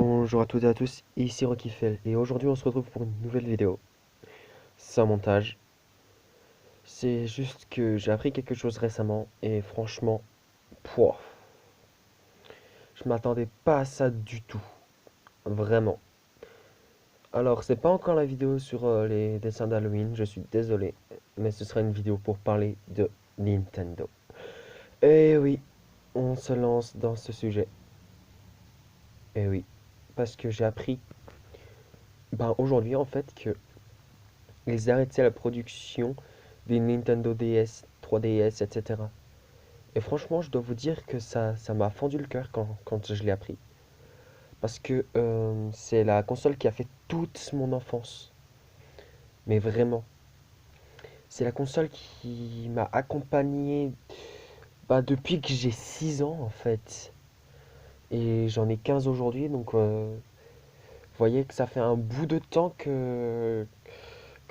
Bonjour à toutes et à tous, ici Rockifel et aujourd'hui on se retrouve pour une nouvelle vidéo. Sans montage. C'est juste que j'ai appris quelque chose récemment et franchement, pouah, je m'attendais pas à ça du tout. Vraiment. Alors c'est pas encore la vidéo sur les dessins d'Halloween, je suis désolé, mais ce sera une vidéo pour parler de Nintendo. Et oui, on se lance dans ce sujet. Et oui, parce que j'ai appris aujourd'hui en fait que ils arrêtaient la production des Nintendo DS, 3DS, etc. Et franchement, je dois vous dire que ça m'a fendu le cœur quand je l'ai appris. Parce que c'est la console qui a fait toute mon enfance. Mais vraiment. C'est la console qui m'a accompagné depuis que j'ai 6 ans en fait. Et j'en ai 15 aujourd'hui, donc vous voyez que ça fait un bout de temps que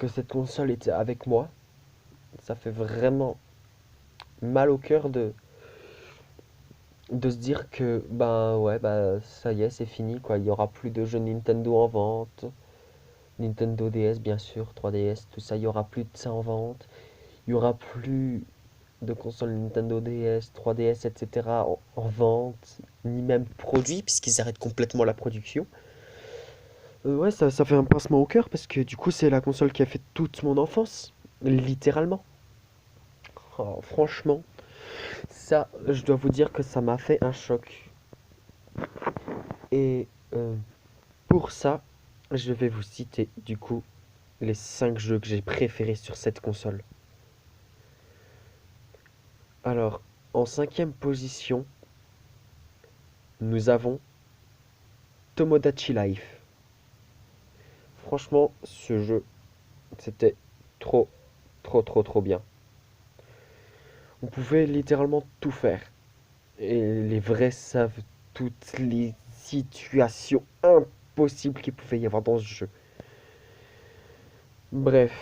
cette console était avec moi. Ça fait vraiment mal au cœur de se dire que ouais ça y est, c'est fini quoi, il y aura plus de jeux Nintendo en vente. Nintendo DS bien sûr, 3DS, tout ça, il y aura plus de ça en vente. Il y aura plus de consoles Nintendo DS, 3DS, etc. en vente, ni même produits puisqu'ils arrêtent complètement la production. Ouais, ça fait un pincement au cœur parce que du coup c'est la console qui a fait toute mon enfance, littéralement. Oh, franchement, ça, je dois vous dire que ça m'a fait un choc. Et pour ça, je vais vous citer du coup les 5 jeux que j'ai préférés sur cette console. Alors, en cinquième position, nous avons Tomodachi Life. Franchement, ce jeu, c'était trop, trop, trop, trop bien. On pouvait littéralement tout faire. Et les vrais savent toutes les situations impossibles qu'il pouvait y avoir dans ce jeu. Bref,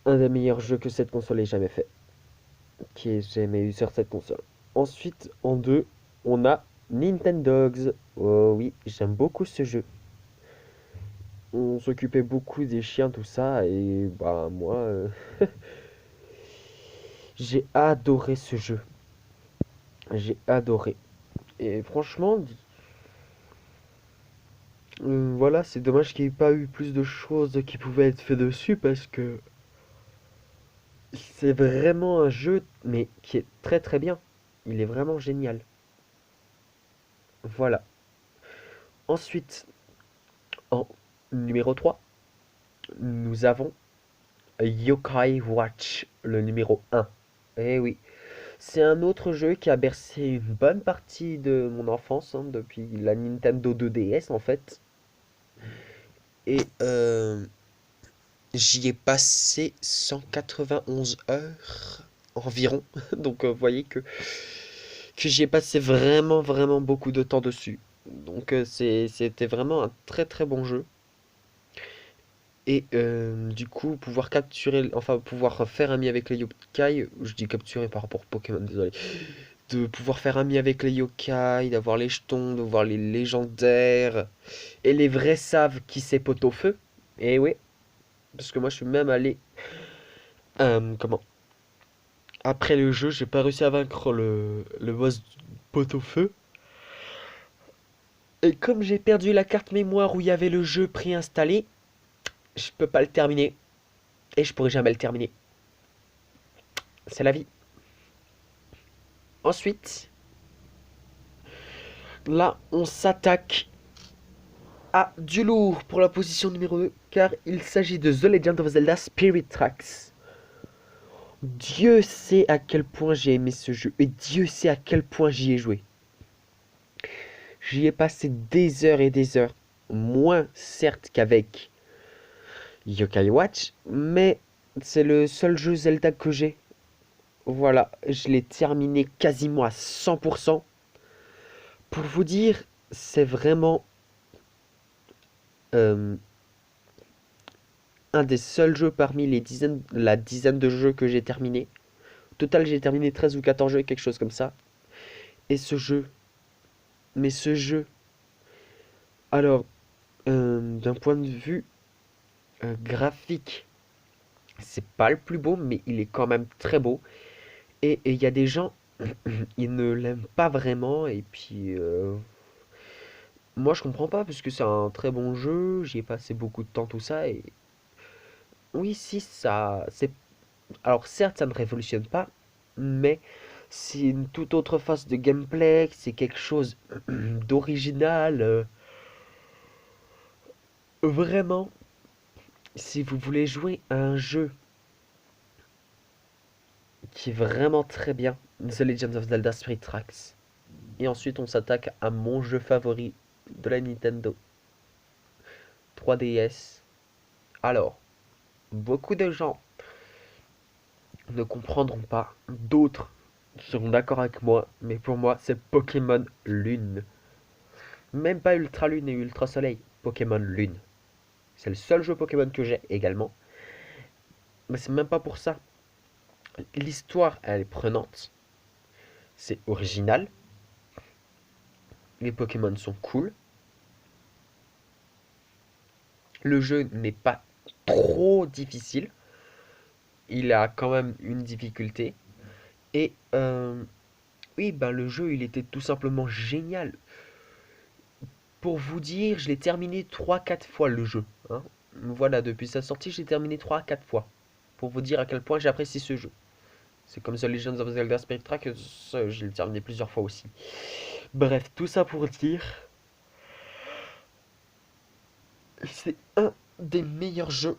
un des meilleurs jeux que cette console ait jamais fait. Qui ait jamais eu sur cette console. Ensuite, en deux, on a Nintendogs. Oh oui, j'aime beaucoup ce jeu. On s'occupait beaucoup des chiens, tout ça, et moi, j'ai adoré ce jeu. J'ai adoré. Et franchement, voilà, c'est dommage qu'il n'y ait pas eu plus de choses qui pouvaient être faites dessus parce que c'est vraiment un jeu, mais qui est très très bien. Il est vraiment génial. Voilà. Ensuite, en numéro 3, nous avons Yokai Watch, le numéro 1. Eh oui, c'est un autre jeu qui a bercé une bonne partie de mon enfance, hein, depuis la Nintendo 2DS en fait. Et j'y ai passé 191 heures environ. Donc vous voyez que j'y ai passé vraiment vraiment beaucoup de temps dessus. Donc c'était vraiment un très très bon jeu. Et du coup, pouvoir capturer, enfin pouvoir faire ami avec les yokai, je dis capturer par rapport au Pokémon, désolé, de pouvoir faire ami avec les yokai, d'avoir les jetons, de voir les légendaires, et les vrais savent qui c'est pot-au-feu. Et oui, parce que moi je suis même allé, comment, après le jeu, j'ai pas réussi à vaincre le boss pot-au-feu. Et comme j'ai perdu la carte mémoire où il y avait le jeu préinstallé, je peux pas le terminer. Et je pourrai jamais le terminer. C'est la vie. Ensuite, là, on s'attaque à du lourd pour la position numéro 2, car il s'agit de The Legend of Zelda Spirit Tracks. Dieu sait à quel point j'ai aimé ce jeu, et Dieu sait à quel point j'y ai joué. J'y ai passé des heures et des heures, moins certes qu'avec Yokai Watch, mais c'est le seul jeu Zelda que j'ai. Voilà, je l'ai terminé quasiment à 100%. Pour vous dire, c'est vraiment euh, un des seuls jeux parmi la dizaine de jeux que j'ai terminé. Au total, j'ai terminé 13 ou 14 jeux, quelque chose comme ça. Et ce jeu, mais ce jeu, Alors, d'un point de vue graphique, c'est pas le plus beau, mais il est quand même très beau. Et il y a des gens, ils ne l'aiment pas vraiment. Et puis, moi je comprends pas, parce que c'est un très bon jeu. J'y ai passé beaucoup de temps, tout ça. Et oui, si, ça. C'est... Alors, certes, ça ne révolutionne pas, mais c'est une toute autre phase de gameplay. C'est quelque chose d'original. Vraiment, si vous voulez jouer à un jeu qui est vraiment très bien, The Legend of Zelda Spirit Tracks. Et ensuite, on s'attaque à mon jeu favori de la Nintendo 3DS. Alors, beaucoup de gens ne comprendront pas, d'autres seront d'accord avec moi, mais pour moi, c'est Pokémon Lune. Même pas Ultra Lune et Ultra Soleil, Pokémon Lune. C'est le seul jeu Pokémon que j'ai également. Mais c'est même pas pour ça. L'histoire, elle est prenante. C'est original. Les Pokémon sont cool. Le jeu n'est pas trop difficile. Il a quand même une difficulté. Et oui, ben le jeu, il était tout simplement génial. Pour vous dire, je l'ai terminé trois quatre fois le jeu, hein. Voilà, depuis sa sortie, j'ai terminé trois quatre fois. Pour vous dire à quel point j'apprécie ce jeu. C'est comme The Legends of Zelda Spectra que je l'ai terminé plusieurs fois aussi. Bref, tout ça pour dire, c'est un des meilleurs jeux.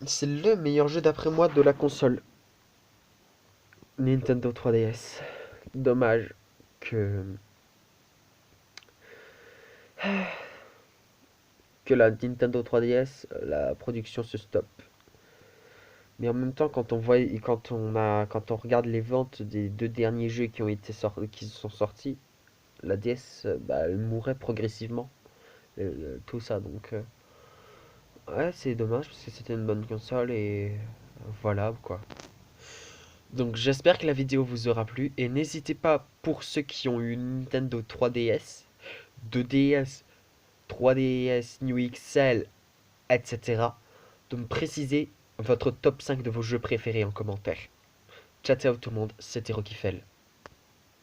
C'est le meilleur jeu d'après moi de la console Nintendo 3DS. Dommage que la Nintendo 3DS, la production se stoppe. Mais en même temps, quand on regarde les ventes des deux derniers jeux qui sont sortis, la DS, bah, elle mourait progressivement, tout ça. Donc, ouais, c'est dommage parce que c'était une bonne console et voilà quoi. Donc, j'espère que la vidéo vous aura plu et n'hésitez pas, pour ceux qui ont eu une Nintendo 3DS, 2DS, 3DS, New XL, etc., de me préciser votre top 5 de vos jeux préférés en commentaire. Ciao ciao tout le monde, c'était Rocky Fell.